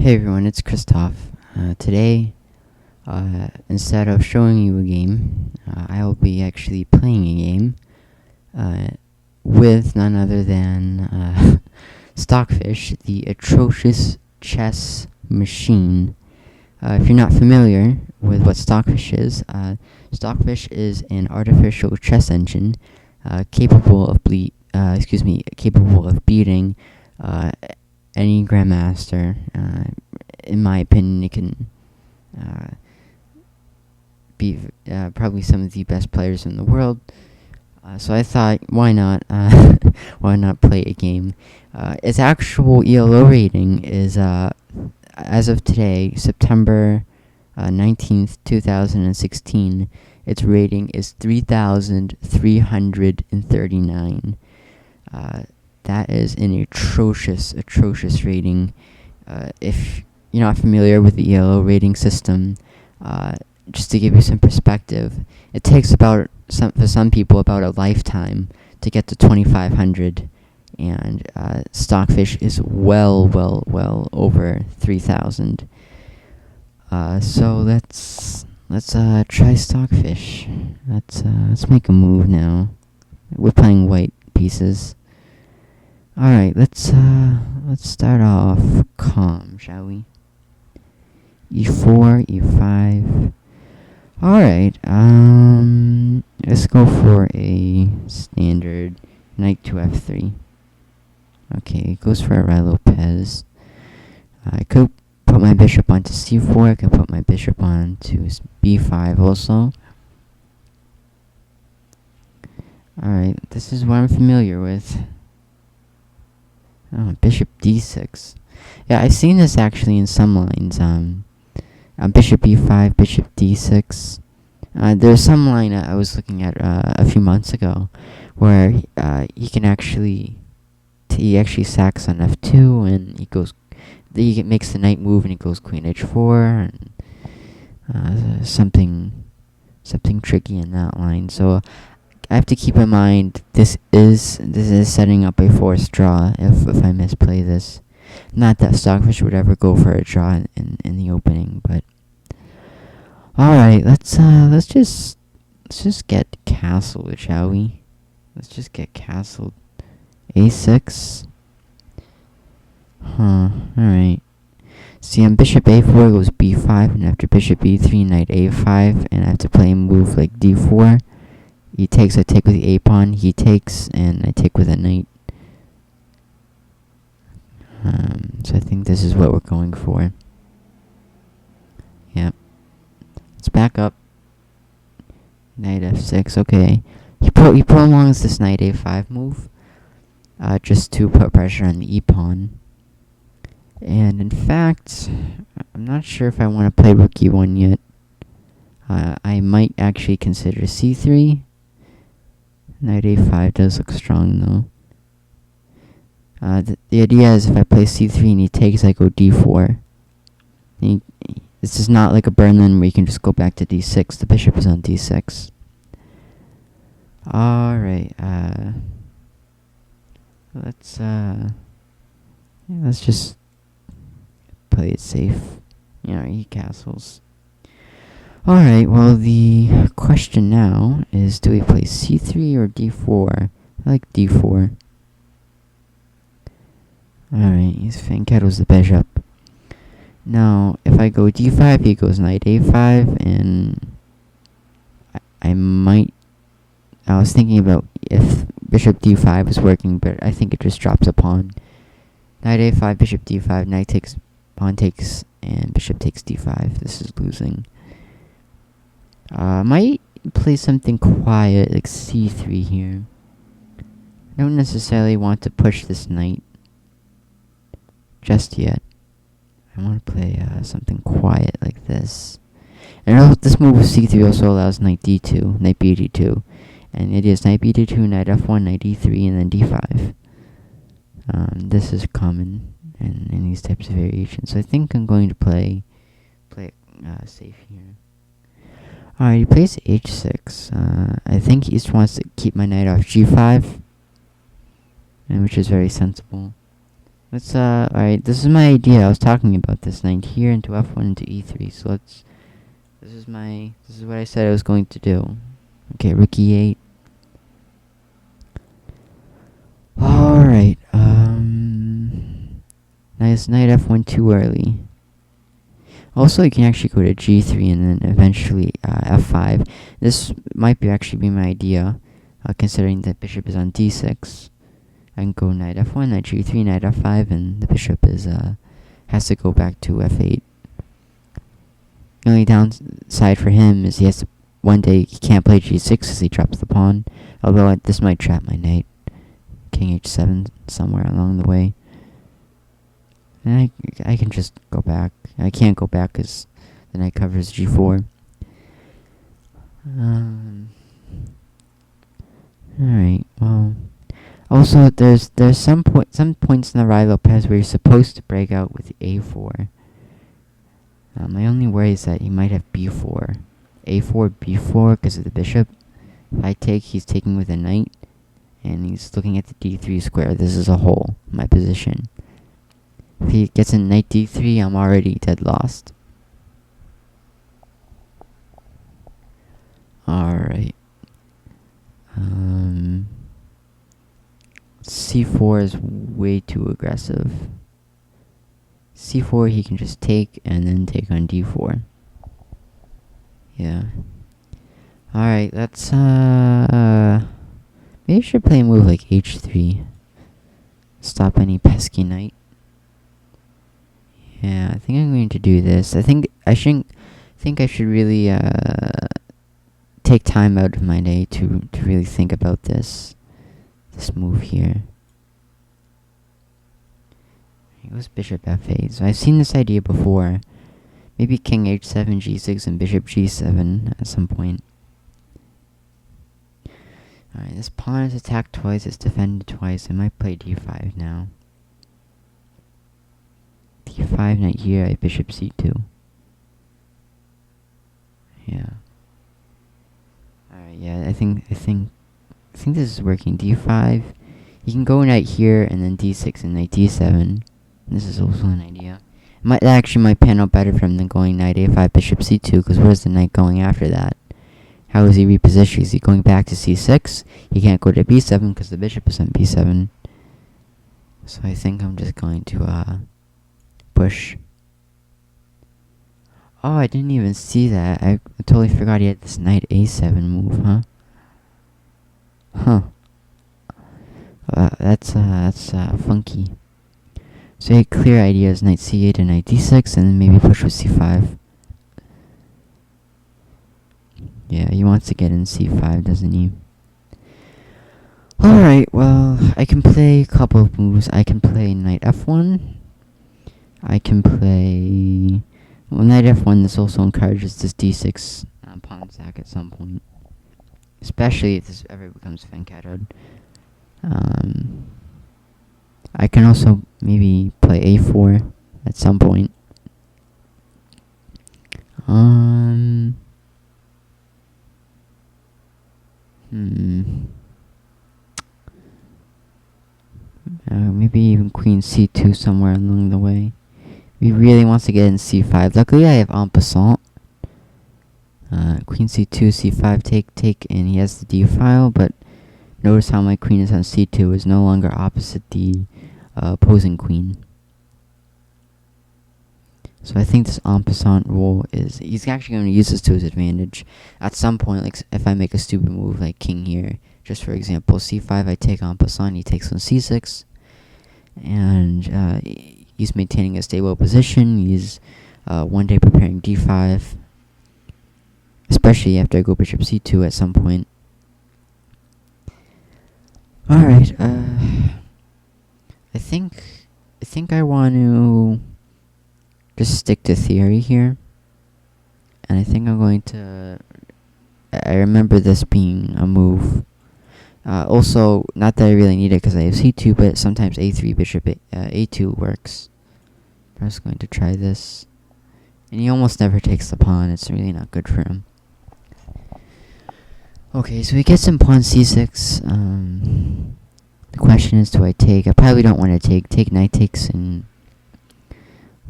Hey everyone, it's Christoph. Today, instead of showing you a game, I will be actually playing a game with none other than Stockfish, the atrocious chess machine. If you're not familiar with what Stockfish is an artificial chess engine capable of beating any grandmaster. In my opinion, it can be probably some of the best players in the world. So I thought, why not? Why not play a game? Its actual ELO rating is, as of today, September 19th, 2016. Its rating is 3,339. That is an atrocious rating. If you're not familiar with the ELO rating system, just to give you some perspective, it takes for some people about a lifetime to get to 2,500, and Stockfish is well over 3,000. So let's try Stockfish. Let's make a move now. We're playing white pieces. All right, let's start off calm, shall we? E4, E5. All right, let's go for a standard knight to F3. Okay, it goes for a Lopez. I could put my bishop onto C4. I could put my bishop onto B5 also. All right, this is what I'm familiar with. Oh, bishop D6. Yeah, I've seen this actually in some lines. Bishop E5, bishop D6. There's some line I was looking at a few months ago where he actually sacks on F2 and he makes the knight move and he goes queen H4 and something tricky in that line. So I have to keep in mind this is setting up a forced draw if I misplay this. Not that Stockfish would ever go for a draw in the opening, but all right, let's just get castled, shall we? Let's just get castled. A6. All right. See, on bishop A4 goes B5, and after bishop E3, knight A5, and I have to play a move like D4. He takes, I take with the A pawn. He takes, and I take with a knight. So I think this is what we're going for. Yep. Let's back up. Knight F6. Okay. He prolongs this knight A5 move, just to put pressure on the E pawn. And in fact, I'm not sure if I want to play rook E1 yet. I might actually consider C3. Knight A5 does look strong though. The idea is if I play C3 and he takes, I go D4. This is not like a Berlin where you can just go back to D6. The bishop is on D6. Alright, let's just play it safe. He castles. Alright, well, the question now is, do we play C3 or D4? I like D4. Alright, he's Fankettles the bishop. Now, if I go D5, he goes knight A5, and I was thinking about if bishop D5 is working, but I think it just drops a pawn. Knight A5, bishop D5, knight takes, pawn takes, and bishop takes D5. This is losing. Might play something quiet like C3 here. I don't necessarily want to push this knight just yet. I want to play something quiet like this. And this move with C3 also allows knight D2, knight BD2. And it is knight BD2, knight F1, knight E3, and then D5. This is common in these types of variations. So I think I'm going to play it safe here. Alright, he plays H6. I think he just wants to keep my knight off G5, which is very sensible. Let's alright, this is my idea. I was talking about this knight here into f1 into e3. So this is what I said I was going to do. Okay, rook e8. Alright, nice knight f1 too early. Also, you can actually go to g3 and then eventually f5. This might actually be my idea, considering that bishop is on d6. I can go knight f1, knight g3, knight f5, and the bishop has to go back to f8. The only downside for him is one day he can't play g6 because he drops the pawn. Although this might trap my knight. King h7 somewhere along the way. And I can just go back. I can't go back because the knight covers g4. Alright, well. Also, there's some points in the Rai Lopez where you're supposed to break out with a4. My only worry is that he might have b4. a4, b4 because of the bishop. If I take, he's taking with a knight. And he's looking at the d3 square. This is a hole in my position. If he gets in knight d3, I'm already dead lost. Alright. c4 is way too aggressive. c4 he can just take and then take on d4. Yeah. Alright, let's maybe I should play a move like h3. Stop any pesky knight. Yeah, I think I'm going to do this. I think I should really take time out of my day to really think about this move here. It goes bishop f8. So I've seen this idea before. Maybe king h7, g6, and bishop g7 at some point. Alright, this pawn is attacked twice, it's defended twice. I might play d5 now. d5, knight here, I have bishop c2. Yeah. Alright, yeah, I think this is working. d5. You can go knight here and then d6 and knight d7. This is also an idea. That actually might pan out better for him than going knight a5, bishop c2, because where's the knight going after that? How is he repositioning? Is he going back to c6? He can't go to b7 because the bishop is on b7. So I think I'm just going to push. Oh, I didn't even see that. I totally forgot he had this knight a7 move, huh? Huh. That's funky. So a clear idea is knight c8 and knight d6, and then maybe push with c5. Yeah, he wants to get in c5, doesn't he? Alright, well, I can play a couple of moves. I can play knight f1. I can play... Well, knight f1, this also encourages this d6 pawn sack at some point. Especially if this ever becomes Fenkadod. I can also maybe play a4 at some point. Maybe even queen c2 somewhere along the way. He really wants to get in c5. Luckily, I have en passant. Queen c2, c5, take, and he has the d file, but notice how my queen is on c2 is no longer opposite the opposing queen. So I think this en passant rule he's actually going to use this to his advantage. At some point, like if I make a stupid move like king here, just for example, c5, I take en passant, he takes on c6, and he's maintaining a stable position. He's one day preparing d5, especially after I go bishop c2 at some point. Alright, I think I want to just stick to theory here. And I think I'm going to... I remember this being a move. Also, not that I really need it because I have c2, but sometimes a3, bishop a2 works. I'm just going to try this. And he almost never takes the pawn. It's really not good for him. Okay, so he gets in pawn c6. The question is, do I take? I probably don't want to take. Take knight takes and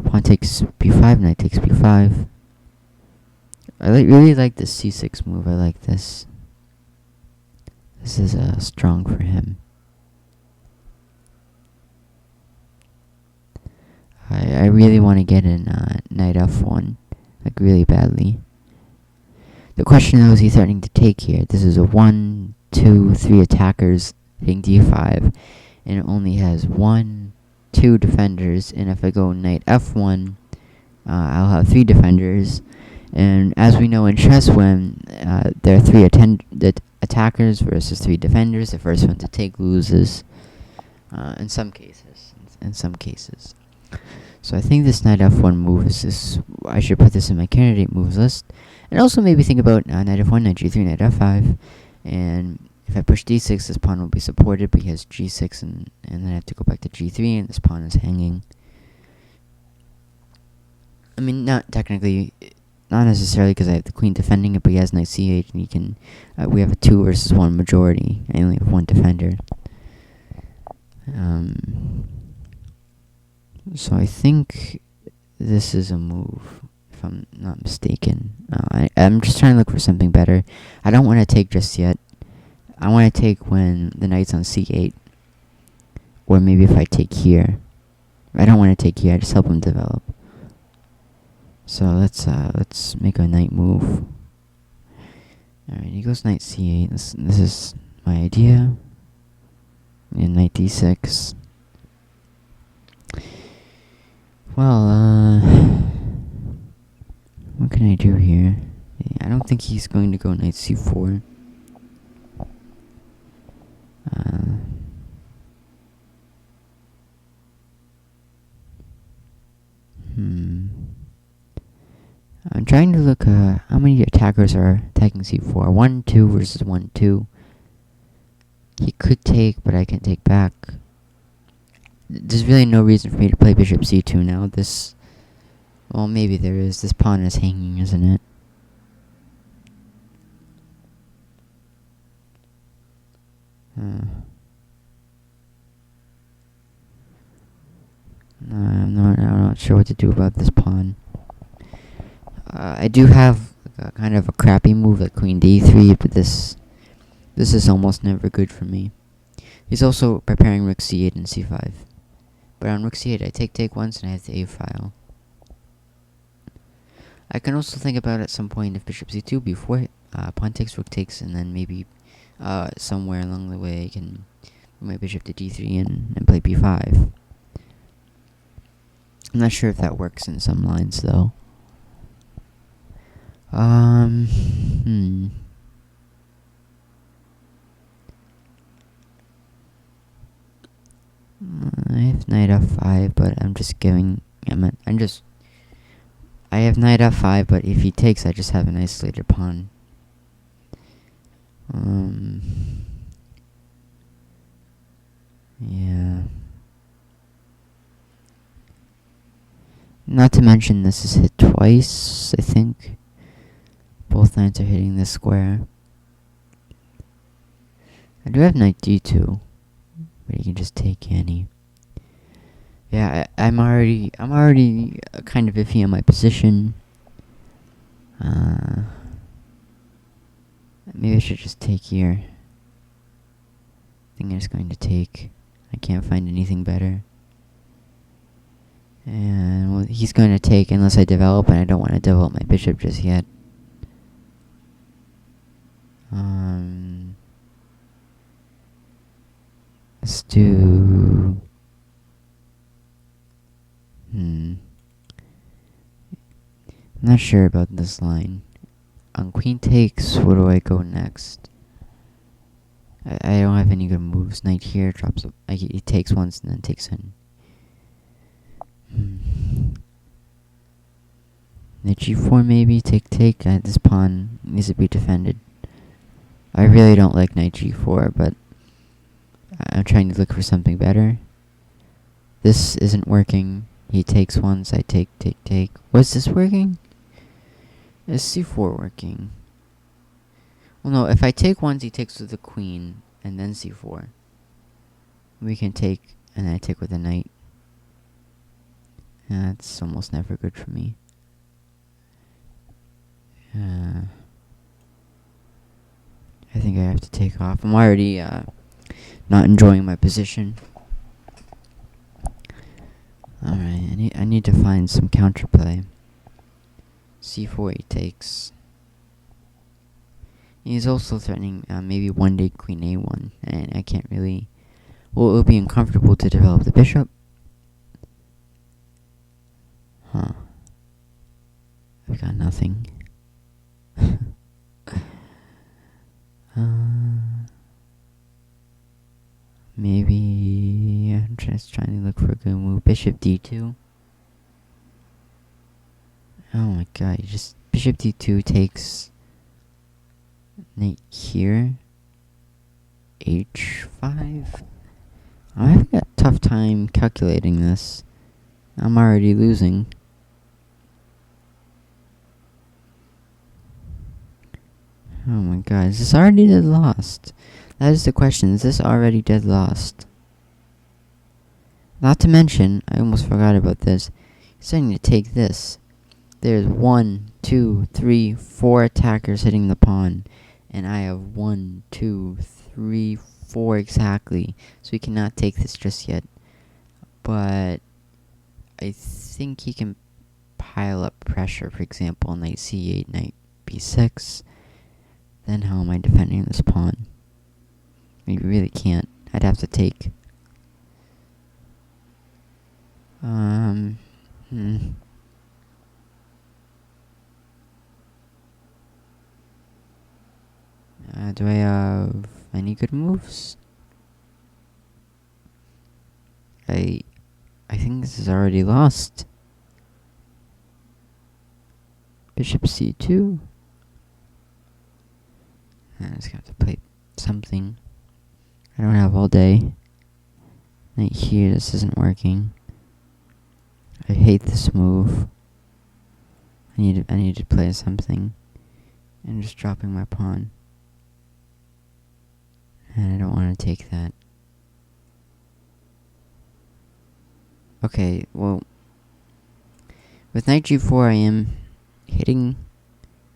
pawn takes b5, knight takes b5. I really like this c6 move. I like this. This is strong for him. I really want to get in knight f1, like really badly. The question though, is he threatening to take here? This is a 1, 2, 3 attackers hitting d5, and it only has 1, 2 defenders. And if I go knight f1, I'll have 3 defenders. And as we know in chess, when there are 3 attackers versus 3 defenders, the first one to take loses. In some cases. So I think this knight f1 move is this. I should put this in my candidate moves list, and also maybe think about knight f1, knight g3, knight f5, and if I push d6, this pawn will be supported, but he has g6, and then I have to go back to g3, and this pawn is hanging. I mean, not technically, not necessarily because I have the queen defending it, but he has knight c8, and he can. We have a 2 versus 1 majority. I only have 1 defender. So I think this is a move, if I'm not mistaken. I'm just trying to look for something better. I don't want to take just yet. I want to take when the knight's on c8, or maybe if I take here. I don't want to take here. I just help him develop. So let's make a knight move. All right, he goes knight c8. This is my idea. And knight d6. Well, what can I do here? I don't think he's going to go knight c4. I'm trying to look how many attackers are attacking c4. 1, 2 versus 1, 2. He could take, but I can't take back. There's really no reason for me to play bishop c2 now. Well, maybe there is. This pawn is hanging, isn't it? I'm not sure what to do about this pawn. I do have kind of a crappy move like queen d3, but this is almost never good for me. He's also preparing rook c8 and c5. But on rook c8, I take once and I have the a file. I can also think about at some point if bishop c2 before pawn takes, rook takes, and then maybe somewhere along the way I can move my bishop to d3 and play b5. I'm not sure if that works in some lines though. I have knight f5, but I have knight f5, but if he takes, I just have an isolated pawn. Yeah. Not to mention this is hit twice, I think. Both knights are hitting this square. I do have knight d2, but he can just take any. Yeah, I'm already kind of iffy on my position. Maybe I should just take here. I think I'm just going to take. I can't find anything better. And well, he's going to take unless I develop, and I don't want to develop my bishop just yet. Let's do. I'm not sure about this line. On queen takes, where do I go next? I don't have any good moves. Knight here drops. He takes once and then takes in. Knight g4 maybe. Take. This pawn needs to be defended. I really don't like knight g4, but I'm trying to look for something better. This isn't working. He takes once, I take. Was this working? Is c4 working? Well, no, if I take once, he takes with the queen, and then c4. we can take, and I take with the knight. That's almost never good for me. I think I have to take off. I'm already not enjoying my position. Alright, I need to find some counterplay. C4 he takes. He's also threatening maybe one day queen a1, and I can't really. Well, it would be uncomfortable to develop the bishop. Huh. I've got nothing. Maybe I'm just trying to look for a good move. Bishop d2. Oh my god, you just bishop d2 takes knight here. h5. I'm having a tough time calculating this. I'm already losing. Oh my god, is this already dead lost? That is the question, is this already dead lost? Not to mention, I almost forgot about this. He's starting to take this. There's 1, 2, 3, 4 attackers hitting the pawn. And I have 1, 2, 3, 4 exactly. So he cannot take this just yet. But I think he can pile up pressure. For example, knight c8, knight b6. Then how am I defending this pawn? You really can't. I'd have to take. Do I have any good moves? I think this is already lost. Bishop c2. I'm just gonna have to play something. I don't have all day. Knight here, this isn't working. I hate this move. I need to play something. I'm just dropping my pawn. And I don't want to take that. Okay, well, with knight g4 I am hitting,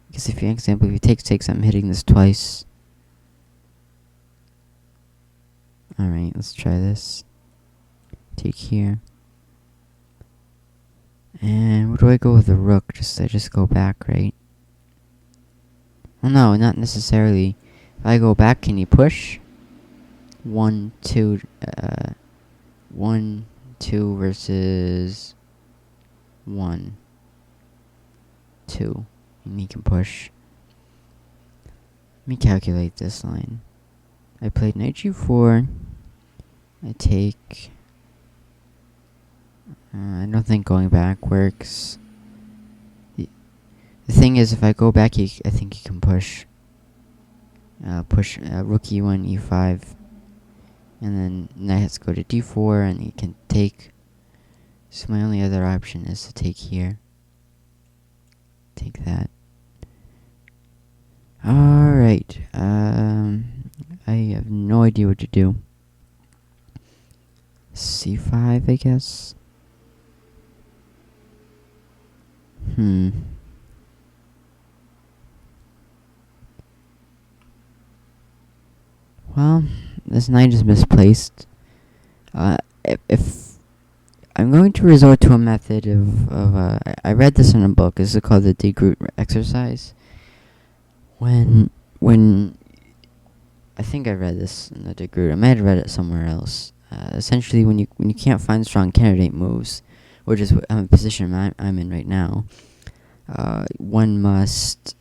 because if, for example, if he takes, I'm hitting this twice. Alright, let's try this. Take here. And where do I go with the rook? I just go back, right? Well, no, not necessarily. If I go back, can he push? 1, 2, 1, 2 versus 1, 2. And he can push. Let me calculate this line. I played knight g4. I take. I don't think going back works. The thing is, if I go back, I think he can push. Rook e1, e5. And then knight has to go to d4, and he can take. So my only other option is to take here. Take that. Alright. I have no idea what to do. c5, I guess. Well, this knight is misplaced. If I'm going to resort to a method I read this in a book. This is called the Degroot exercise. When I think I read this in the Degroot. I might have read it somewhere else. Essentially, when you can't find strong candidate moves, which is a position I'm in right now, one must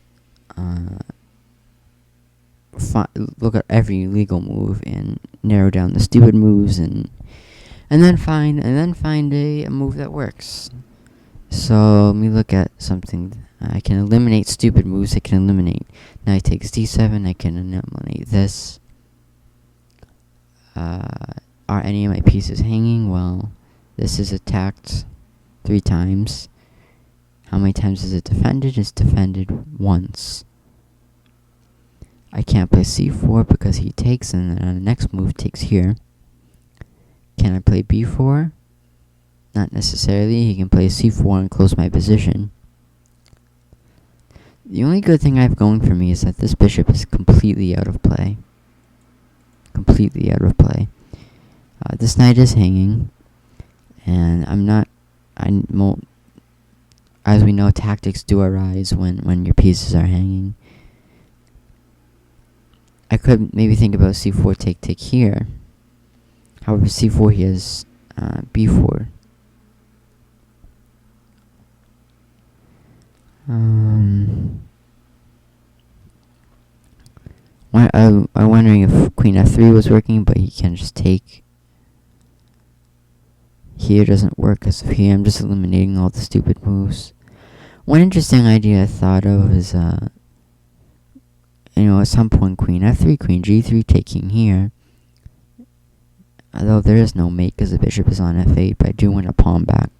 look at every legal move and narrow down the stupid moves and then find a move that works. So let me look at something. I can eliminate stupid moves. I can eliminate knight takes d7. I can eliminate this. Are any of my pieces hanging? Well, this is attacked 3 times. How many times is it defended? It's defended once. I can't play c4 because he takes, and then the next move takes here. can I play b4? Not necessarily. He can play c4 and close my position. The only good thing I have going for me is that this bishop is completely out of play. Completely out of play. This knight is hanging, and as we know, tactics do arise when your pieces are hanging. I could maybe think about c4 take here. However, c4 he has b4. I'm wondering if queen f3 was working, but he can just take. Here doesn't work because of here. I'm just eliminating all the stupid moves. One interesting idea I thought of is, at some point queen f3, queen g3, taking here. Although there is no mate because the bishop is on f8, but I do want a pawn back.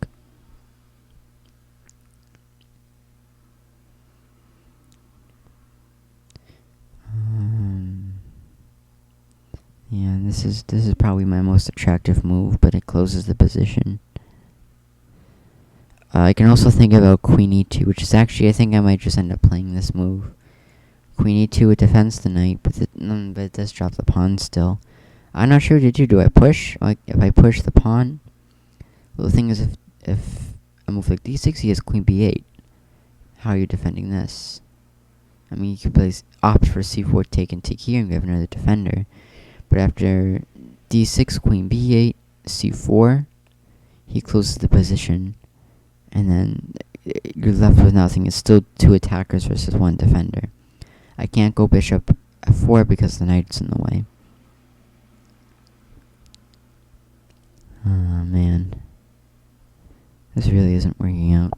Yeah, this is probably my most attractive move, but it closes the position. I can also think about queen e2, which is actually, I think I might just end up playing this move. Queen e2, it defends the knight, but it does drop the pawn still. I'm not sure what to do. Do I push? Like, if I push the pawn? Well, the thing is, if I move like d6, he has queen b8. How are you defending this? I mean, you could opt for c4, take and take here, and we have another defender. But after d6, queen b8, c4, he closes the position, and then you're left with nothing. It's still 2 attackers versus 1 defender. I can't go bishop f4 because the knight's in the way. Oh man, this really isn't working out.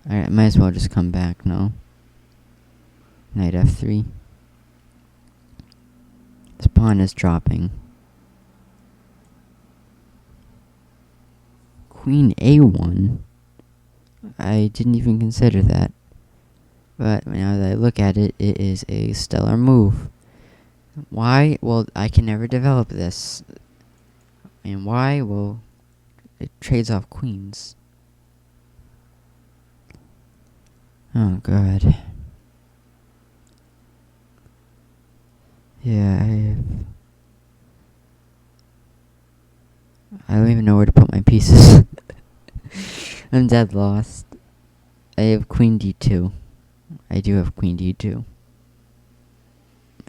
Alright, I might as well just come back, no? Knight f3. This pawn is dropping. Queen a1. I didn't even consider that. But now that I look at it, it is a stellar move. Why? Well, I can never develop this. And why? Well, it trades off queens. Oh god. Yeah, I don't even know where to put my pieces. I'm dead lost. I have queen d2. I do have queen d2.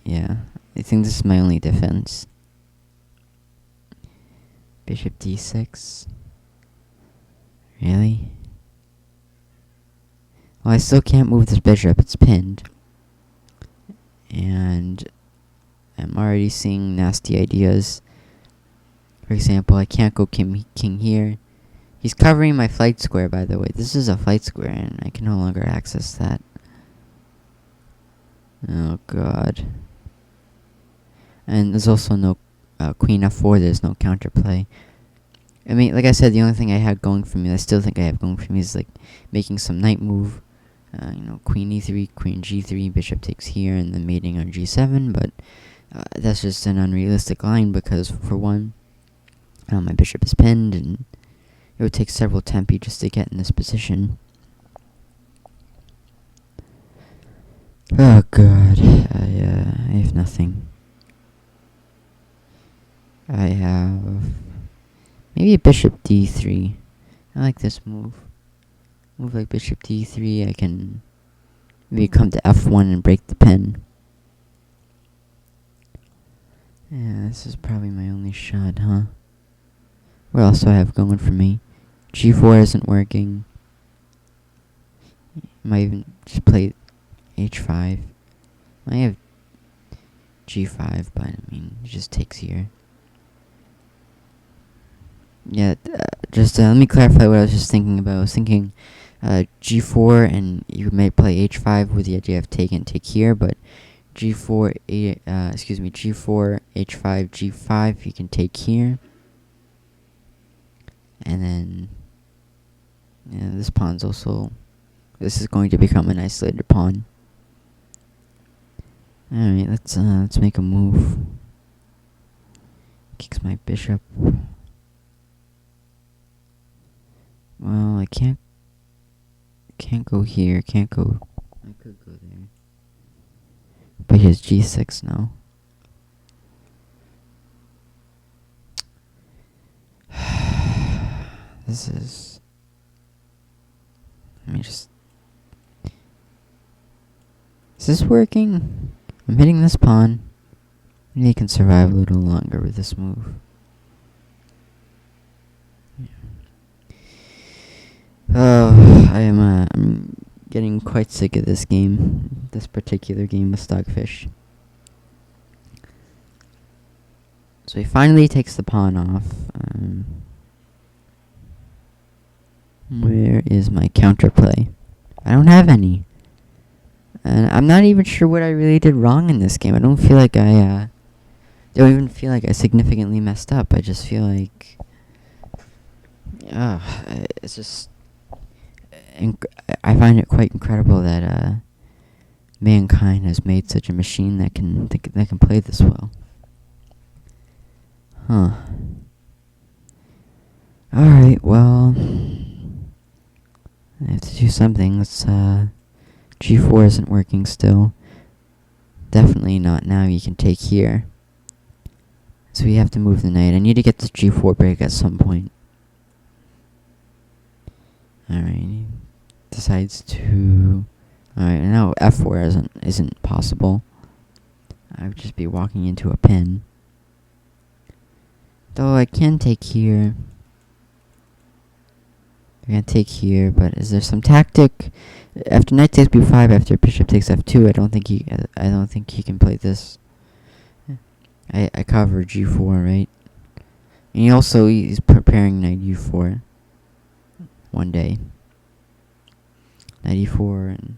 Yeah, I think this is my only defense. Bishop d6. Really? Well, I still can't move this bishop. It's pinned. And I'm already seeing nasty ideas. For example, I can't go king here. He's covering my flight square, by the way. This is a flight square, and I can no longer access that. Oh, God. And there's also no queen f4. There's no counterplay. I mean, like I said, the only thing I had going for me, I still think I have going for me, is like making some knight move. Queen e3, queen g3, bishop takes here, and then mating on g7. But that's just an unrealistic line because, for one, my bishop is pinned, and it would take several tempi just to get in this position. Oh god, I have nothing. I have maybe a bishop d3. I like this move. Move like bishop d3. I can maybe come to f1 and break the pin. Yeah, this is probably my only shot, huh? What else do I have going for me? g4 isn't working. Might even just play h5. I have g5, but I mean, it just takes here. Yeah, just let me clarify what I was just thinking about. I was thinking g4, and you may play h5 with the idea of take and take here, but g4, g4, h5, g5, you can take here. And then, yeah, this pawn's also, this is going to become an isolated pawn. Alright, let's make a move. kicks my bishop. Well, I can't go here, can't go. I could go there. But he has g6 now. This is... Let me just... Is this working? I'm hitting this pawn. Maybe he can survive a little longer with this move. Oh, I'm getting quite sick of this game. This particular game with Stockfish. So he finally takes the pawn off. Where is my counterplay? I don't have any. And I'm not even sure what I really did wrong in this game. I don't feel like I don't even feel like I significantly messed up. I just feel like it's just I find it quite incredible that mankind has made such a machine that can play this well. Huh. Alright, well, I have to do something. Let's G4 isn't working still. Definitely not now. You can take here. So we have to move the knight. I need to get the G4 break at some point. Alright, he decides to... Alright, now F4 isn't possible. I would just be walking into a pin. Though I can take here. I can take here, but is there some tactic? After knight takes b5, after bishop takes f2, I don't think he can play this. I cover g4, right? And he's preparing knight u4 one day. Knight e4 and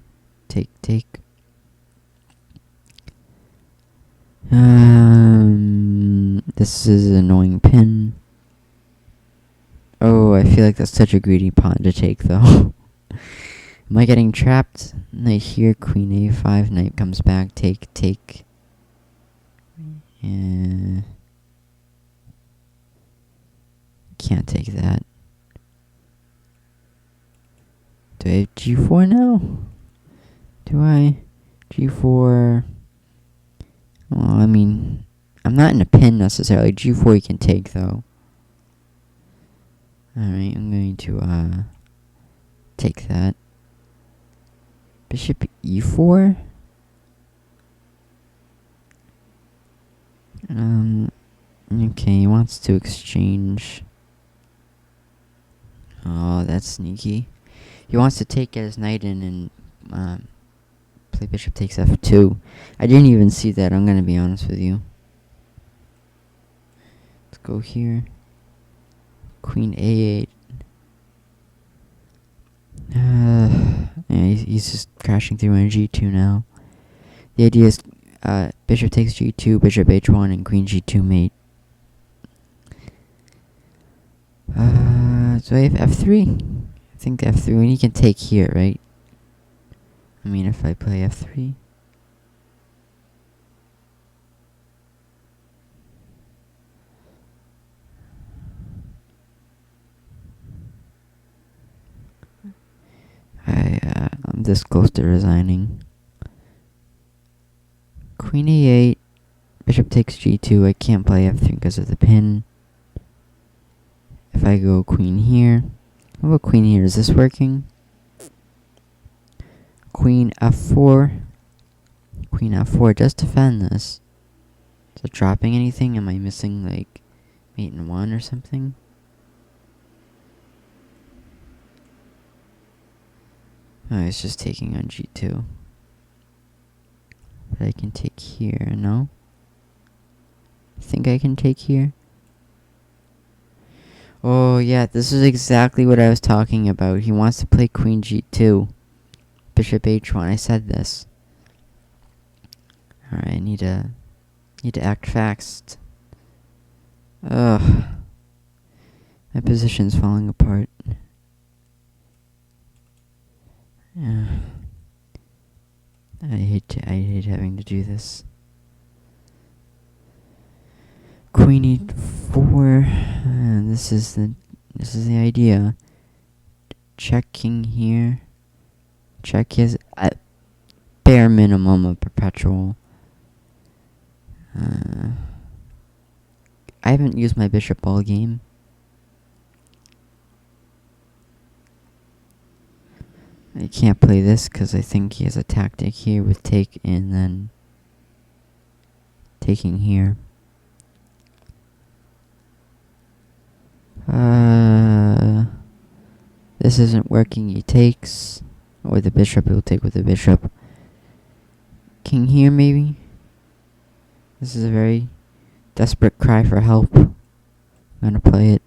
take. This is an annoying pin. Oh, I feel like that's such a greedy pawn to take, though. Am I getting trapped? Knight here, queen a5, knight comes back, take. Yeah. Can't take that. Do I have g4 now? Do I? g4... Well, I mean, I'm not in a pin necessarily. g4 you can take, though. Alright, I'm going to, take that. Bishop e4? Okay, he wants to exchange. Oh, that's sneaky. He wants to take his knight in and, play bishop takes f2. I didn't even see that, I'm gonna be honest with you. Let's go here. Queen a8. Yeah, he's just crashing through on g2 now. The idea is bishop takes g2, bishop h1, and queen g2 mate. So I have f3. I think f3, and he can take here, right? I mean, if I play f3. I'm this close to resigning. Queen e8, bishop takes g2. I can't play f3 because of the pin. If I go queen here, how about queen here? Is this working? Queen f4. Queen f4 does defend this. Is it dropping anything? Am I missing like mate in 1 or something? Oh, it's just taking on g2. But I can take here, no? I think I can take here. Oh, yeah, this is exactly what I was talking about. He wants to play queen g2. Bishop h1. I said this. Alright, I need to act fast. Ugh. My position's falling apart. Yeah. I hate having to do this. Queen e4. This is the idea. Check king here. Check is at bare minimum a perpetual. I haven't used my bishop all game. I can't play this because I think he has a tactic here with take and then taking here. This isn't working. He takes, or the bishop. He'll take with the bishop. King here, maybe. This is a very desperate cry for help. I'm gonna play it.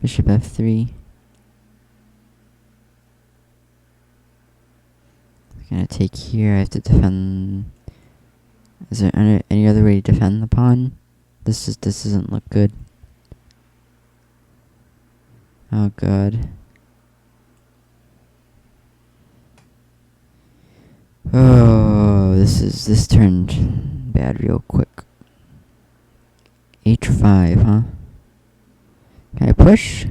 Bishop f3. I'm gonna take here. I have to defend. Is there any other way to defend the pawn? This doesn't look good. Oh god. Oh, this turned bad real quick. H5, huh? Can I push?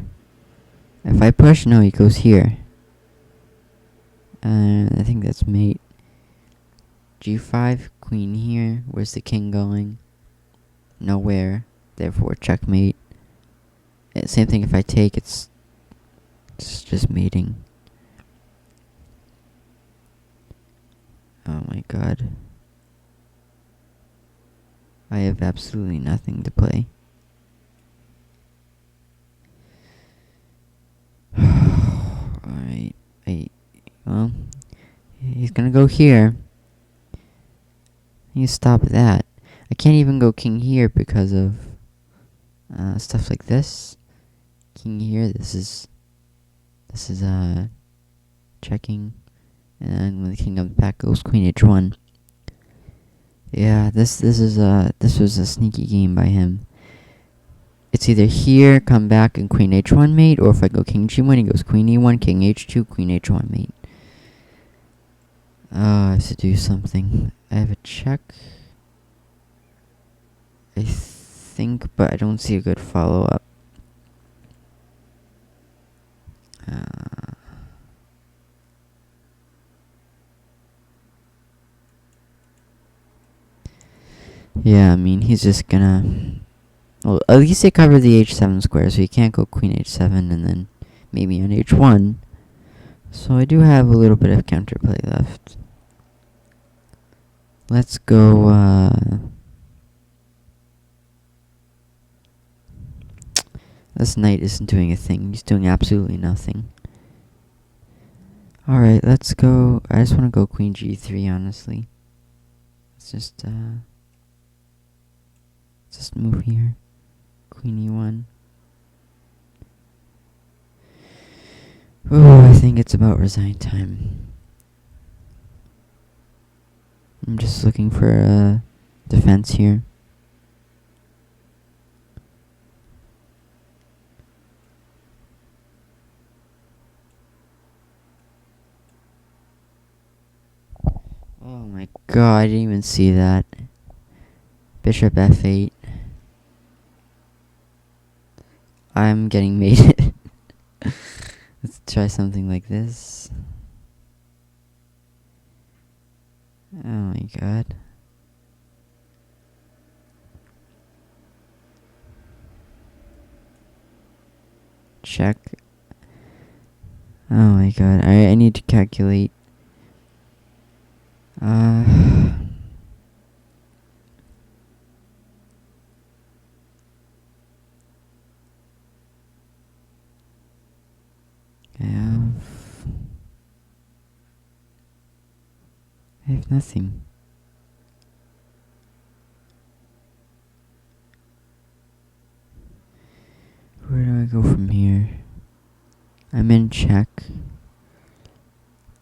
If I push, no, he goes here. I think that's mate. G5, queen here. Where's the king going? Nowhere. Therefore, checkmate. Same thing if I take, it's just mating. Oh my god. I have absolutely nothing to play. Alright. Well, he's gonna go here. You stop that. I can't even go king here because of stuff like this. King here, this is checking, and then when the king comes back, goes queen h1. Yeah, this was a sneaky game by him. It's either here, come back, and queen h1 mate, or if I go king g1, he goes queen e1, king h2, queen h1 mate. Oh, I have to do something. I have a check, I think, but I don't see a good follow-up. Yeah, I mean, he's just gonna... Well, at least they covered the h7 square, so he can't go queen h7 and then maybe on h1. So I do have a little bit of counterplay left. Let's go, This knight isn't doing a thing. He's doing absolutely nothing. Alright, let's go... I just want to go queen g3, honestly. Let's just move here. Queen e1. Oh, I think it's about resign time. I'm just looking for a defense here. Oh my god, I didn't even see that. Bishop f8. I'm getting mated. Let's try something like this. Oh my god. Check. Oh my god, I need to calculate. I have nothing. Where do I go from here? I'm in check.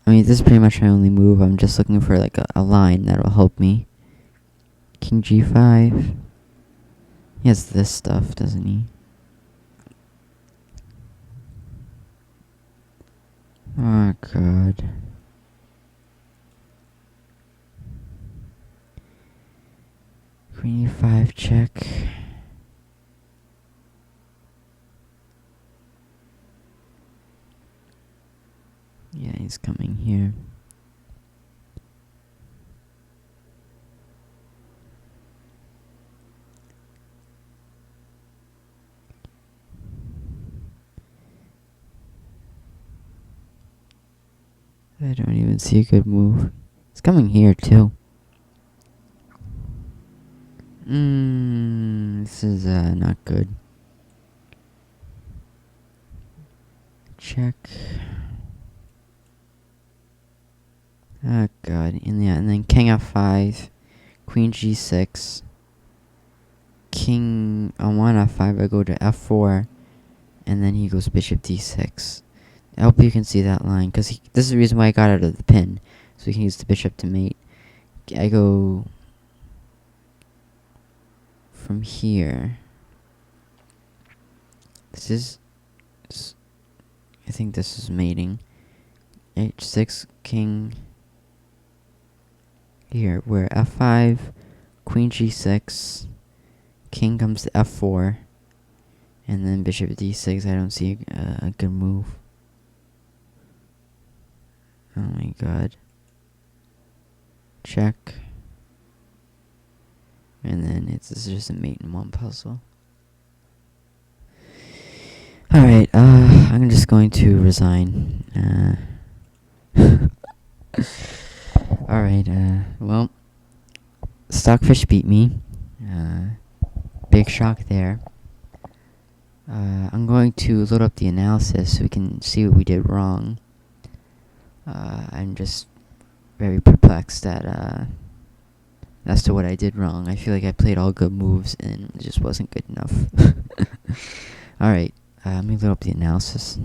I mean, this is pretty much my only move. I'm just looking for like a line that'll help me. King g5. He has this stuff, doesn't he? Oh god. Queen e5 check. Yeah, he's coming here. I don't even see a good move. He's coming here too. This is not good. Check. Oh god, and then king f5, queen g6, king on 1 f5, I go to f4, and then he goes bishop d6. I hope you can see that line, because this is the reason why I got out of the pin, so we can use the bishop to mate. I go from here. This is, I think this is mating. h6, king. Here, we're f5, queen g6, king comes to f4, and then bishop d6. I don't see a good move. Oh my god. Check. And then this is just a mate in one puzzle. Alright, I'm just going to resign. Alright, well, Stockfish beat me. Big shock there. I'm going to load up the analysis so we can see what we did wrong. I'm just very perplexed at, as to what I did wrong. I feel like I played all good moves and it just wasn't good enough. Alright, let me load up the analysis.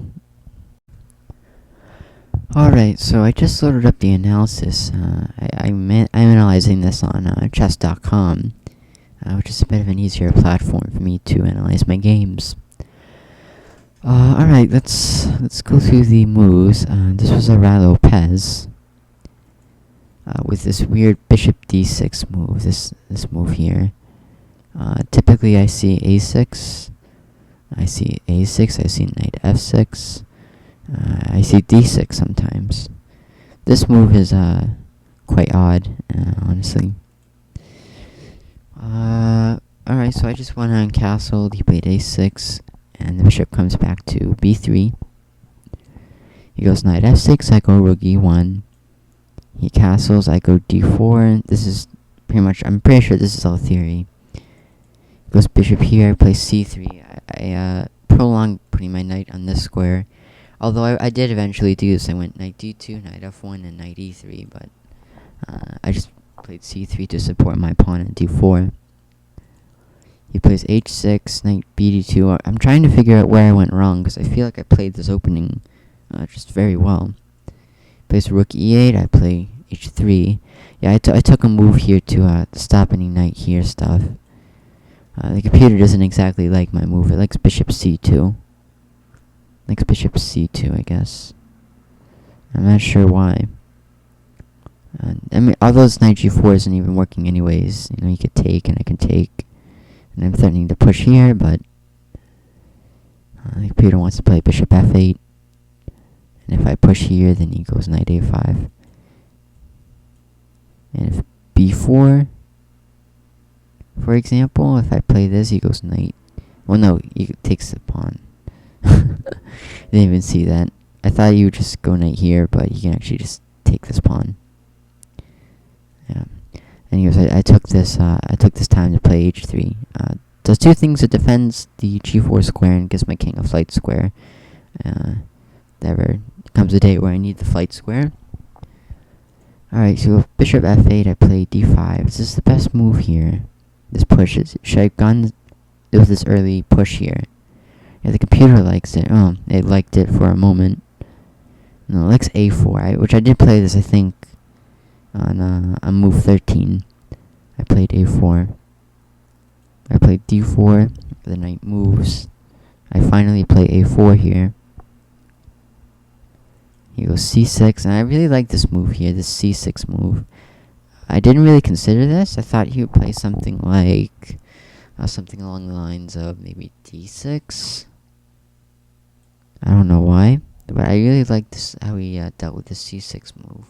Alright, so I just loaded up the analysis. I'm analyzing this on chess.com, which is a bit of an easier platform for me to analyze my games. Alright, let's go through the moves. This was a Ray Lopez with this weird bishop d6 move. This move here. Typically, I see a6. I see a6. I see knight f6. I see d6 sometimes. This move is quite odd, honestly. Alright, so I just went on castled. He played a6, and the bishop comes back to b3. He goes knight f6. I go rook e1. He castles. I go d4. This is pretty much. I'm pretty sure this is all theory. He goes bishop here. I play c3. I prolonged putting my knight on this square. Although I did eventually do this. I went knight d2, knight f1, and knight e3, but I just played c3 to support my pawn at d4. He plays h6, knight bd2. I'm trying to figure out where I went wrong, because I feel like I played this opening just very well. He plays rook e8, I play h3. Yeah, I took a move here to stop any knight here stuff. The computer doesn't exactly like my move. It likes bishop c2. Likes bishop c2, I guess. I'm not sure why. I mean, although this knight g4 isn't even working anyways. You know, you could take, and I can take. And I'm threatening to push here, but the computer wants to play bishop f8. And if I push here, then he goes knight a5. And if b4, for example, if I play this, he goes knight. Well, no, he takes the pawn. Didn't even see that. I thought you would just go knight here, but you can actually just take this pawn. Yeah. Anyways, I took this time to play h3. Does two things. It defends the g4 square and gives my king a flight square. There comes a day where I need the flight square. Alright, so with bishop f8, I play d5. This is the best move here. This push is. Should I have gone with this early push here? Yeah, the computer likes it. Oh, it liked it for a moment. No, it likes a4, which I did play this, I think, on move 13. I played a4. I played d4. The knight moves. I finally play a4 here. He goes c6, and I really like this move here, this c6 move. I didn't really consider this. I thought he would play something like, something along the lines of maybe d6. I don't know why. But I really like this, how he dealt with the c6 move.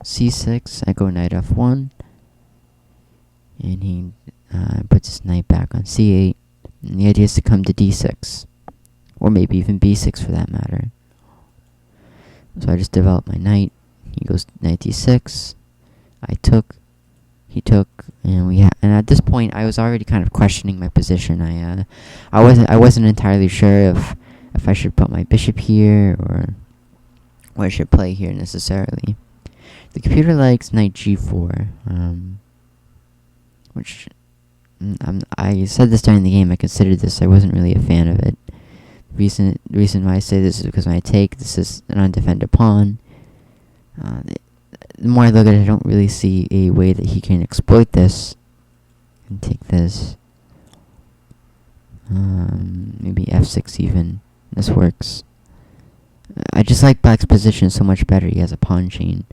c6, I go knight f1, and he puts his knight back on c8. And the idea is to come to d6, or maybe even b6 for that matter. So I just develop my knight. He goes knight d6. I took. He took, and and at this point I was already kind of questioning my position. I wasn't entirely sure if I should put my bishop here or I should play here necessarily. The computer likes knight g4, which I said this during the game. I considered this. I wasn't really a fan of it. The reason why I say this is because when I take, this is an undefended pawn. The more I look at it, I don't really see a way that he can exploit this and take this. Maybe f6 even. This works. I just like black's position so much better. He has a pawn chain.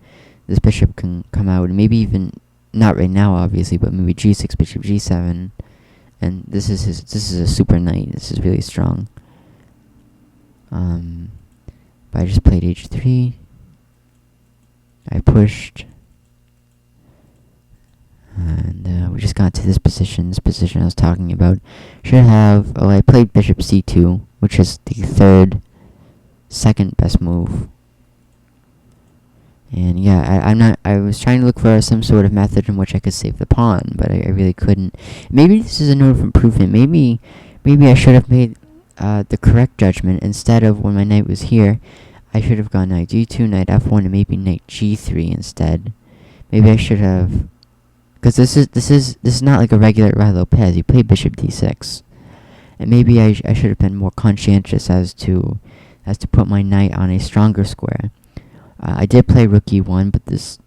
This bishop can come out, and maybe even, not right now obviously, but maybe g6, bishop g7. And this is a super knight. This is really strong. But I just played h3. I pushed, and we just got to this position I was talking about. I played bishop c2, which is the second best move. And yeah, I was trying to look for some sort of method in which I could save the pawn, but I really couldn't. Maybe this is a note of improvement. Maybe I should have made the correct judgment. Instead of when my knight was here, I should have gone knight d2, knight f1, and maybe knight g3 instead. Maybe I should have, because this is not like a regular Ruy Lopez. He played bishop d6, and maybe I should have been more conscientious as to put my knight on a stronger square. I did play rook e1, but this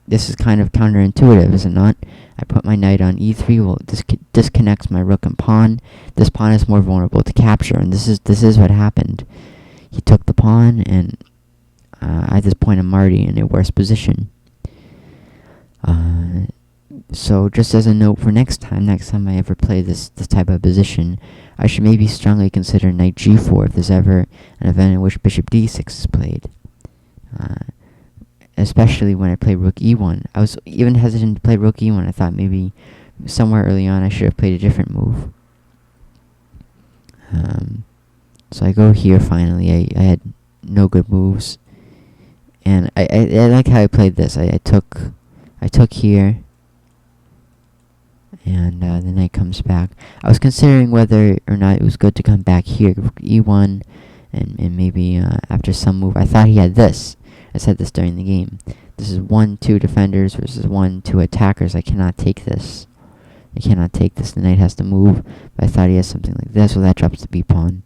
is kind of counterintuitive, is it not? I put my knight on e3. Well, this disconnects my rook and pawn. This pawn is more vulnerable to capture, and this is what happened. He took the pawn, and at this point I'm already in a worse position. So just as a note for next time I ever play this type of position, I should maybe strongly consider knight g4 if there's ever an event in which bishop d6 is played. Especially when I play rook e1. I was even hesitant to play rook e1. I thought maybe somewhere early on I should have played a different move. So I go here finally. I had no good moves, and I like how I played this. I took here, and the knight comes back. I was considering whether or not it was good to come back here, e1, and maybe after some move. I thought he had this. I said this during the game. This is 1-2 defenders versus 1-2 attackers. I cannot take this. The knight has to move. But I thought he has something like this, so that drops the b pawn.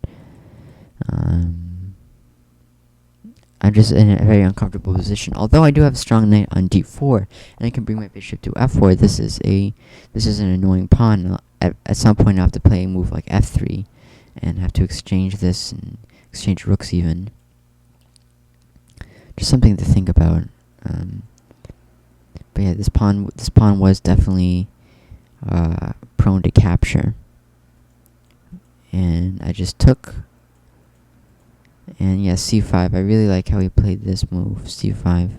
I'm just in a very uncomfortable position. Although I do have a strong knight on d4, and I can bring my bishop to f4. This is an annoying pawn. At some point, I have to play a move like f3, and have to exchange this and exchange rooks even. Just something to think about. But yeah, this pawn was definitely prone to capture, and I just took. And yeah, c5. I really like how he played this move, c5.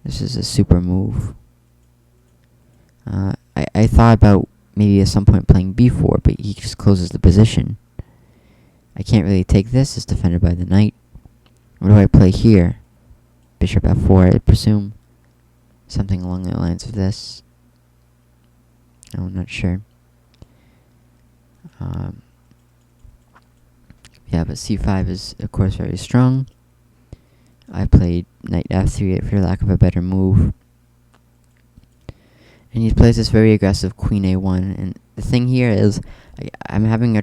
This is a super move. I thought about maybe at some point playing b4, but he just closes the position. I can't really take this. It's defended by the knight. What do I play here? Bishop f4, I presume. Something along the lines of this. I'm not sure. Yeah, but c5 is, of course, very strong. I played knight f3 for lack of a better move. And he plays this very aggressive queen a1. And the thing here is, I'm having a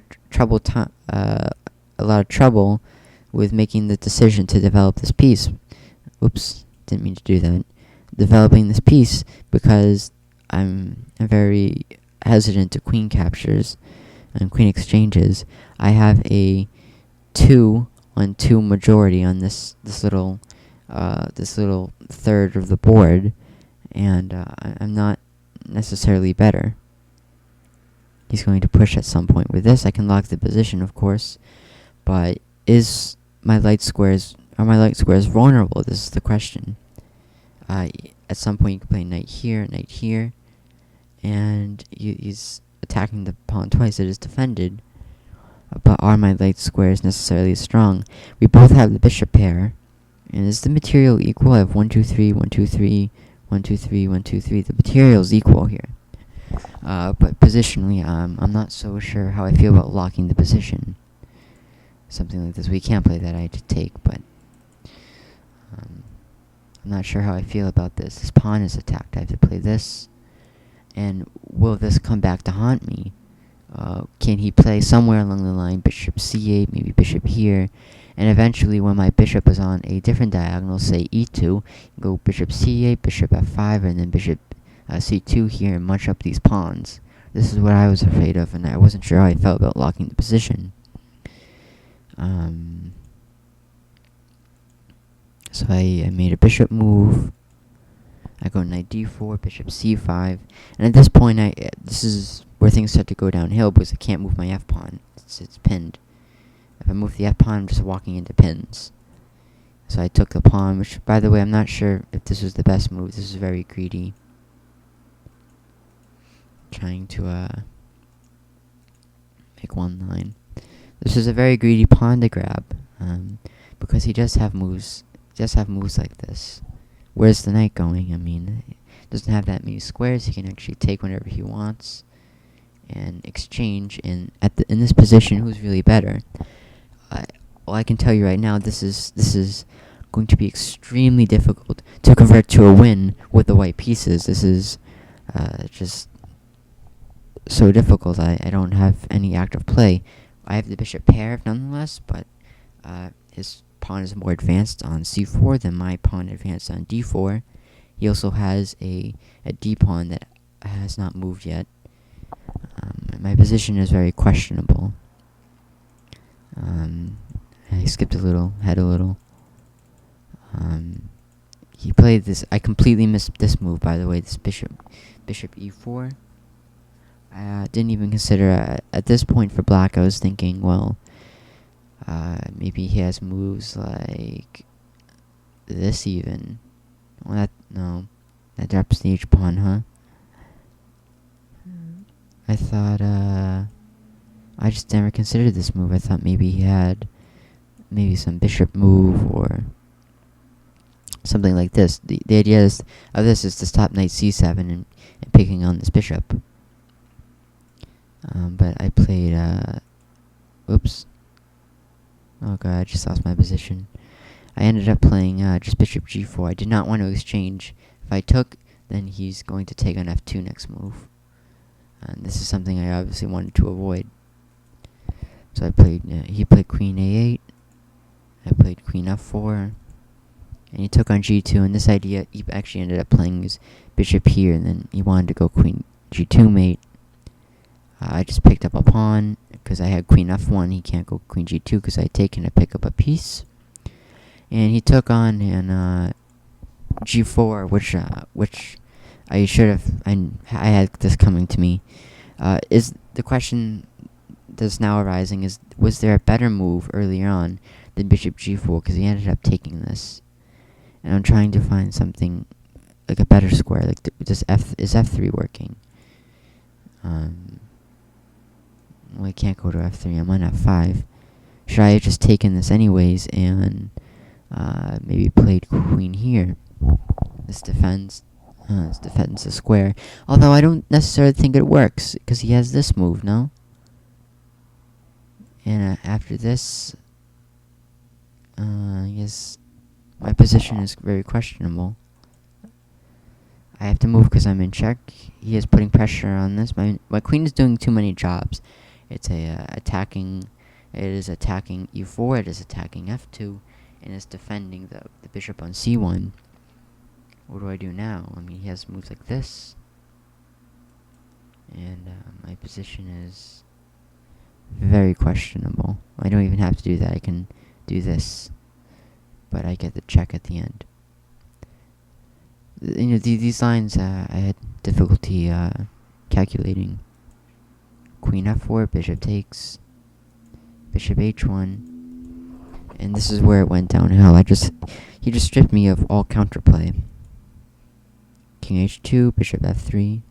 lot of trouble with making the decision to develop this piece. Oops, didn't mean to do that. Developing this piece because I'm very hesitant to queen captures and queen exchanges. I have a 2-on-2 majority on this little third of the board, and I'm not necessarily better. He's going to push at some point with this. I can lock the position, of course, But are my light squares vulnerable? This is the question. At some point you can play knight here, and he's attacking the pawn twice. It is defended. But are my light squares necessarily strong? We both have the bishop pair. And is the material equal? I have 1, 2, 3, 1, 2, 3, 1, 2, 3, 1, 2, 3. The material is equal here. But positionally, I'm not so sure how I feel about locking the position. Something like this. We can't play that. I had to take, but I'm not sure how I feel about this. This pawn is attacked. I have to play this. And will this come back to haunt me? Can he play somewhere along the line bishop c8, maybe bishop here, and eventually when my bishop is on a different diagonal, say e2, go bishop c8, bishop f5, and then bishop c2 here and munch up these pawns. This is what I was afraid of, and I wasn't sure how I felt about locking the position. So I made a bishop move. I go knight d4, bishop c5, and at this point, this is where things start to go downhill because I can't move my f pawn. It's pinned. If I move the f pawn, I'm just walking into pins. So I took the pawn, which, by the way, I'm not sure if this was the best move. This is very greedy. Trying to make one line. This is a very greedy pawn to grab, because he does have moves. Just have moves like this. Where's the knight going? I mean, he doesn't have that many squares. He can actually take whenever he wants and exchange. And in this position, who's really better? Well, I can tell you right now, this is going to be extremely difficult to convert to a win with the white pieces. This is just so difficult. I don't have any active play. I have the bishop pair, nonetheless, but his pawn is more advanced on c4 than my pawn advanced on d4. He also has a d pawn that has not moved yet. My position is very questionable. I skipped a little, had a little. He played this. I completely missed this move, by the way. This bishop e4. I didn't even consider at this point for black. I was thinking, well, maybe he has moves like this even. Well, that drops the h pawn, huh? I thought, I just never considered this move. I thought maybe he had maybe some bishop move or something like this. The idea of this is to stop knight c7 and picking on this bishop. But I played, oops. Oh god, I just lost my position. I ended up playing just bishop g4. I did not want to exchange. If I took, then he's going to take on f2 next move. And this is something I obviously wanted to avoid. So I played, he played queen a8. I played queen f4. And he took on g2, and this idea, he actually ended up playing his bishop here, and then he wanted to go queen g2 mate. I just picked up a pawn, because I had queen f1, he can't go queen g2 because I had taken to pick up a piece. And he took on an g4, which I should have, I had this coming to me. Is the question that's now arising is, was there a better move earlier on than bishop g4, because he ended up taking this. And I'm trying to find something, like a better square, like is f3 working? Well, I can't go to f3, I'm on f5. Should I have just taken this anyways and maybe played queen here? This defends the square. Although I don't necessarily think it works, because he has this move, no? And after this, yes, my position is very questionable. I have to move because I'm in check. He is putting pressure on this. My queen is doing too many jobs. It's attacking. It is attacking e4. It is attacking f2, and it's defending the bishop on c1. What do I do now? I mean, he has moves like this, and my position is very questionable. I don't even have to do that. I can do this, but I get the check at the end. You know, these lines I had difficulty calculating. Queen f4, bishop takes, bishop h1, and this is where it went downhill. He just stripped me of all counterplay. King h2, bishop f3,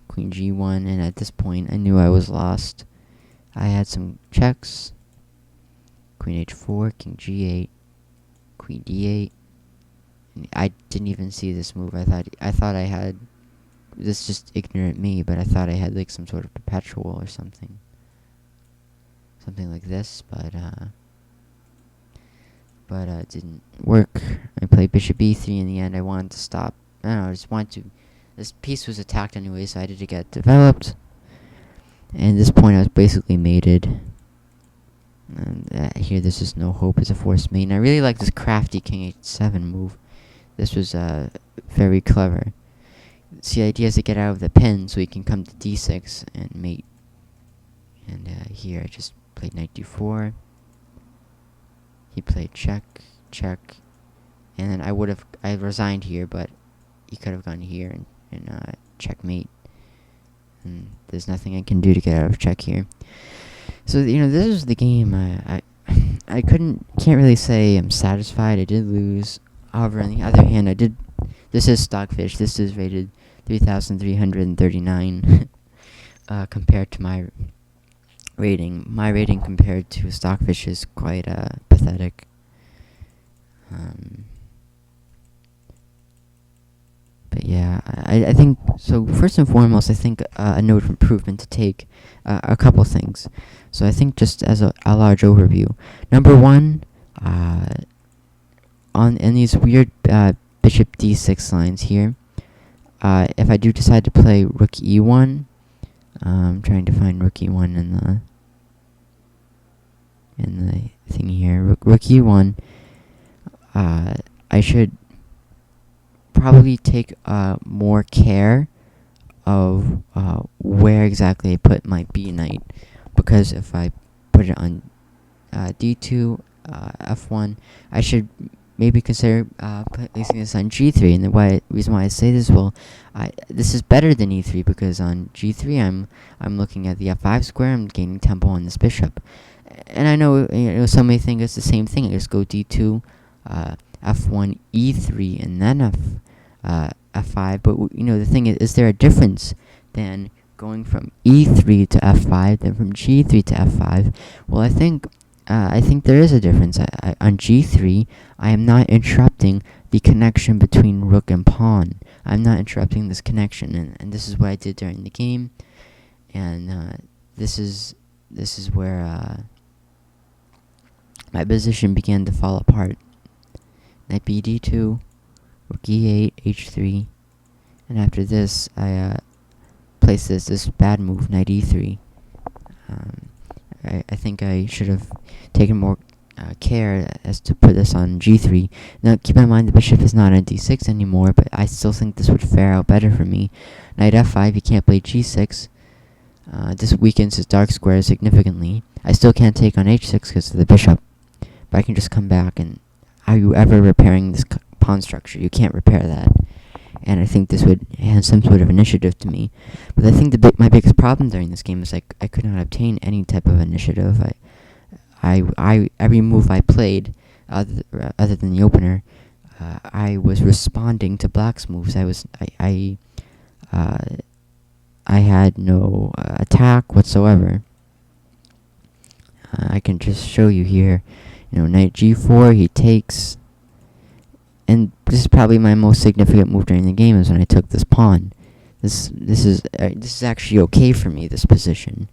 queen g1, and at this point I knew I was lost. I had some checks. Queen h4, king g8, queen d8. I didn't even see this move. I thought I had, this is just ignorant me, but I thought I had like some sort of perpetual or something like this, but it didn't work. I played bishop e3 in the end. I wanted to stop. I don't know, I just wanted to, this piece was attacked anyway, so I had to get developed. And at this point I was basically mated. And here there's just no hope as a forced mate. And I really like this crafty king h7 move. This was very clever. See, the idea is to get out of the pin so he can come to d6 and mate. And here I just played knight d4. He played check, and then I resigned here, but he could have gone here and checkmate. And there's nothing I can do to get out of check here. So this is the game. I can't really say I'm satisfied. I did lose. However, on the other hand, this is Stockfish. This is rated 3,339 compared to my rating. My rating compared to Stockfish is quite pathetic. But yeah, I think, so first and foremost, I think a note of improvement to take a couple things. So I think just as a large overview. Number one, in these weird bishop d6 lines here, if I do decide to play rook e1, I'm trying to find rook e1 in the thing here. Rook e1, I should probably take more care of where exactly I put my b knight, because if I put it on d2, f1, I should maybe consider placing this on g3. And the reason why I say this, this is better than e3, because on g3 I'm looking at the f5 square. I'm gaining tempo on this bishop, and I know some may think it's the same thing. I just go d2, f1, e3, and then f5. But the thing is there a difference than going from e3 to f5, then from g3 to f5? Well, I think there is a difference. On g3, I am not interrupting the connection between rook and pawn. I'm not interrupting this connection, and this is what I did during the game. And this is where my position began to fall apart. Knight b d2, rook e8, h3, and after this I placed this bad move, knight e3. I think I should have taken more care as to put this on g3. Now keep in mind the bishop is not on d6 anymore, but I still think this would fare out better for me. Knight f5, he can't play g6. This weakens his dark square significantly. I still can't take on h6 because of the bishop, but I can just come back. And are you ever repairing this pawn structure? You can't repair that. And I think this would have some sort of initiative to me. But I think my biggest problem during this game is I could not obtain any type of initiative. I every move I played, other than the opener, I was responding to black's moves. I had no attack whatsoever. I can just show you here. Knight g4, he takes. And this is probably my most significant move during the game, is when I took this pawn. This is actually okay for me, this position.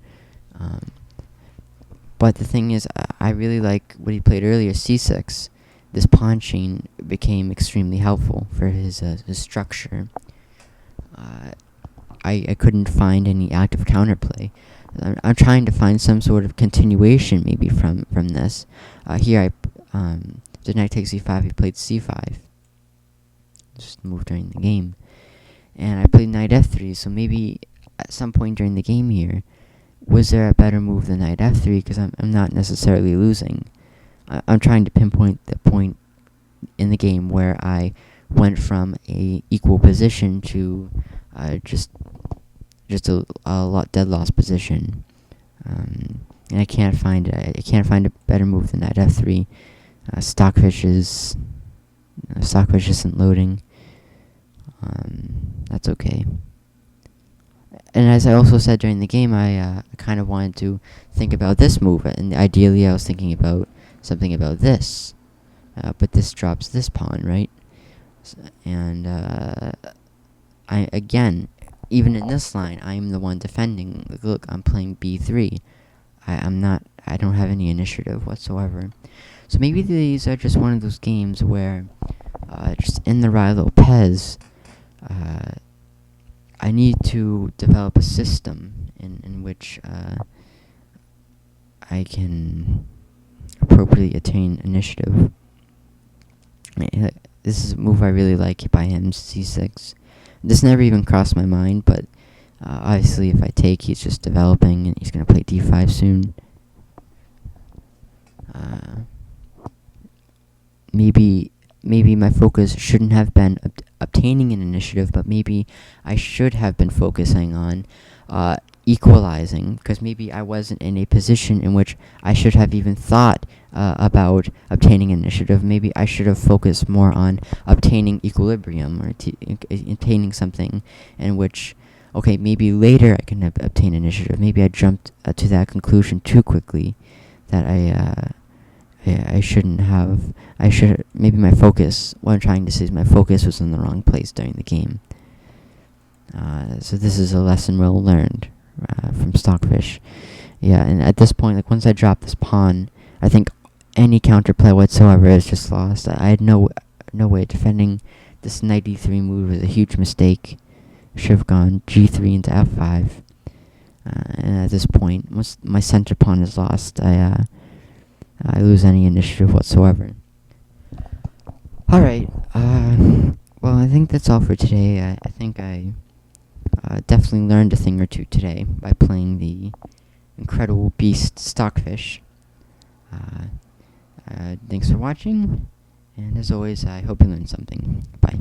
But the thing is, I really like what he played earlier, c6. This pawn chain became extremely helpful for his structure. I couldn't find any active counterplay. I'm trying to find some sort of continuation maybe from this. Here the knight takes e5, he played c5. Just moved during the game. And I played knight f3, so maybe at some point during the game here, was there a better move than knight f3? Because I'm not necessarily losing. I'm trying to pinpoint the point in the game where I went from a equal position to just a lot dead loss position. and I can't find a better move than that f3. Stockfish isn't loading. That's okay. And as I also said during the game, I kind of wanted to think about this move, and ideally I was thinking about something about this. But this drops this pawn, right? And I again, even in this line, I am the one defending. Look, I'm playing b3. I don't have any initiative whatsoever. So maybe these are just one of those games where, just in the Rai Lopez, I need to develop a system in which I can appropriately attain initiative. This is a move I really like by him, c6. This never even crossed my mind, but obviously if I take, he's just developing, and he's going to play d5 soon. Maybe my focus shouldn't have been obtaining an initiative, but maybe I should have been focusing on equalizing, because maybe I wasn't in a position in which I should have even thought about obtaining initiative. Maybe I should have focused more on obtaining equilibrium, or attaining something in which, okay, maybe later I can obtain initiative. Maybe I jumped to that conclusion too quickly, that I shouldn't have. Maybe my focus, what I'm trying to say is my focus was in the wrong place during the game. So this is a lesson well learned from Stockfish. Yeah, and at this point, like, once I drop this pawn, I think any counterplay whatsoever is just lost. I had no way of defending. This knight e3 move was a huge mistake. Should have gone g3 into f5. And at this point, once my center pawn is lost, I lose any initiative whatsoever. Alright, well, I think that's all for today. I think I definitely learned a thing or two today by playing the incredible beast Stockfish. Thanks for watching, and as always, I hope you learned something. Bye.